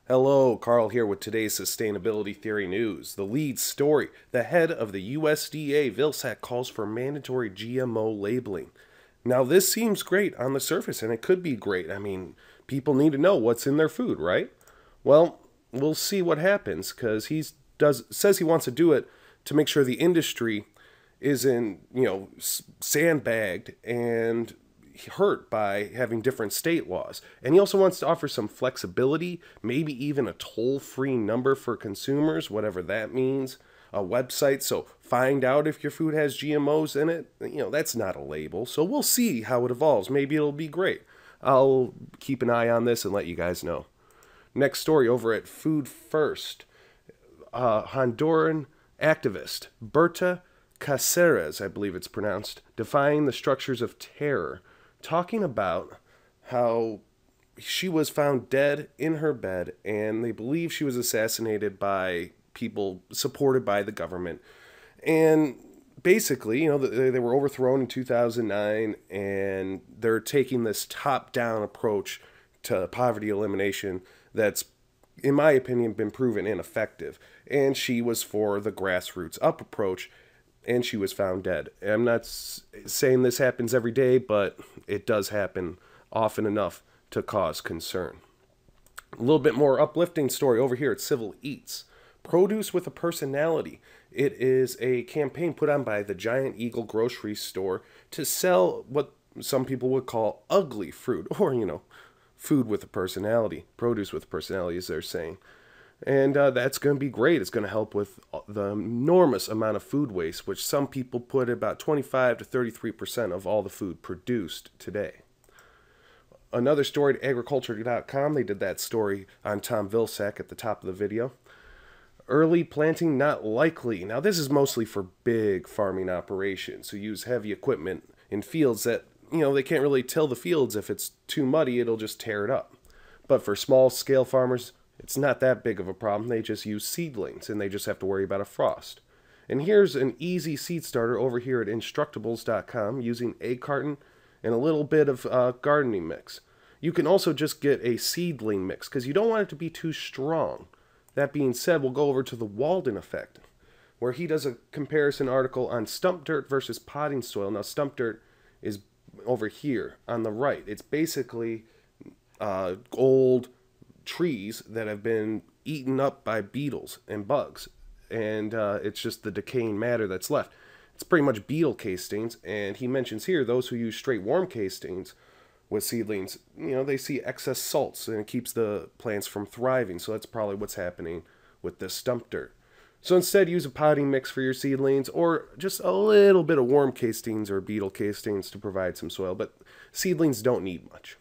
Hello, Carl here with today's Sustainability Theory News. The lead story: the head of the USDA, Vilsack, calls for mandatory GMO labeling. Now, this seems great on the surface, and it could be great. I mean, people need to know what's in their food, right? Well, we'll see what happens because says he wants to do it to make sure the industry isn't, sandbagged and hurt by having different state laws. And he also wants to offer some flexibility, maybe even a toll-free number for consumers, whatever that means, a website. So find out if your food has GMOs in it. That's not a label. So we'll see how it evolves. Maybe it'll be great. I'll keep an eye on this and let you guys know. Next story over at Food First. Honduran activist Berta Caceres, I believe it's pronounced, defying the structures of terror, talking about how she was found dead in her bed and they believe she was assassinated by people supported by the government. And basically, they were overthrown in 2009 and they're taking this top-down approach to poverty elimination that's, in my opinion, been proven ineffective. And she was for the grassroots up approach, and she was found dead. I'm not saying this happens every day, but it does happen often enough to cause concern. A little bit more uplifting story over here at Civil Eats. Produce with a Personality. It is a campaign put on by the Giant Eagle grocery store to sell what some people would call ugly fruit, or, food with a personality, produce with a personality, as they're saying. And that's going to be great. It's going to help with the enormous amount of food waste, which some people put about 25 to 33% of all the food produced today. Another story at agriculture.com. They did that story on Tom Vilsack at the top of the video. Early planting not likely. Now, this is mostly for big farming operations who use heavy equipment in fields that, they can't really till the fields. If it's too muddy, it'll just tear it up. But for small-scale farmers, it's not that big of a problem. They just use seedlings, and they just have to worry about a frost. And here's an easy seed starter over here at Instructables.com using egg carton and a little bit of gardening mix. You can also just get a seedling mix because you don't want it to be too strong. That being said, we'll go over to the Walden effect, where he does a comparison article on stump dirt versus potting soil. Now, stump dirt is over here on the right. It's basically old trees that have been eaten up by beetles and bugs, and it's just the decaying matter that's left. It's pretty much beetle castings, and he mentions here those who use straight worm castings with seedlings, they see excess salts and it keeps the plants from thriving. So that's probably what's happening with this stump dirt. So instead, use a potting mix for your seedlings, or just a little bit of worm castings or beetle castings to provide some soil, but seedlings don't need much.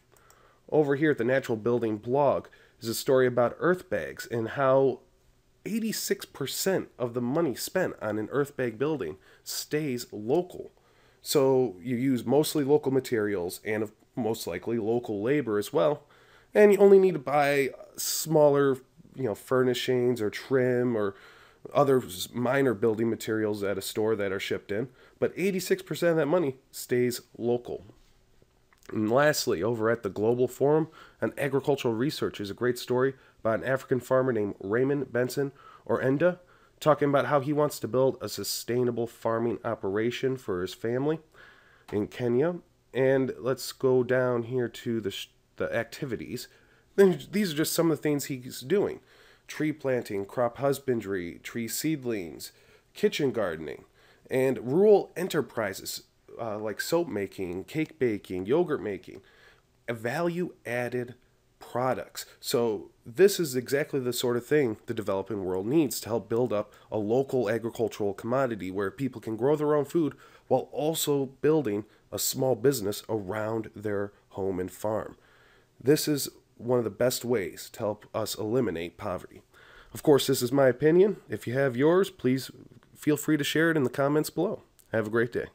Over here at the Natural Building blog is a story about earth bags and how 86% of the money spent on an earth bag building stays local. So you use mostly local materials and most likely local labor as well. And you only need to buy smaller, furnishings or trim or other minor building materials at a store that are shipped in. But 86% of that money stays local. And lastly, over at the Global Forum on Agricultural Research is a great story about an African farmer named Raymond Benson, or Enda, talking about how he wants to build a sustainable farming operation for his family in Kenya. And let's go down here to the activities. These are just some of the things he's doing. Tree planting, crop husbandry, tree seedlings, kitchen gardening, and rural enterprises like soap making, cake baking, yogurt making, value-added products. So this is exactly the sort of thing the developing world needs to help build up a local agricultural commodity where people can grow their own food while also building a small business around their home and farm. This is one of the best ways to help us eliminate poverty. Of course, this is my opinion. If you have yours, please feel free to share it in the comments below. Have a great day.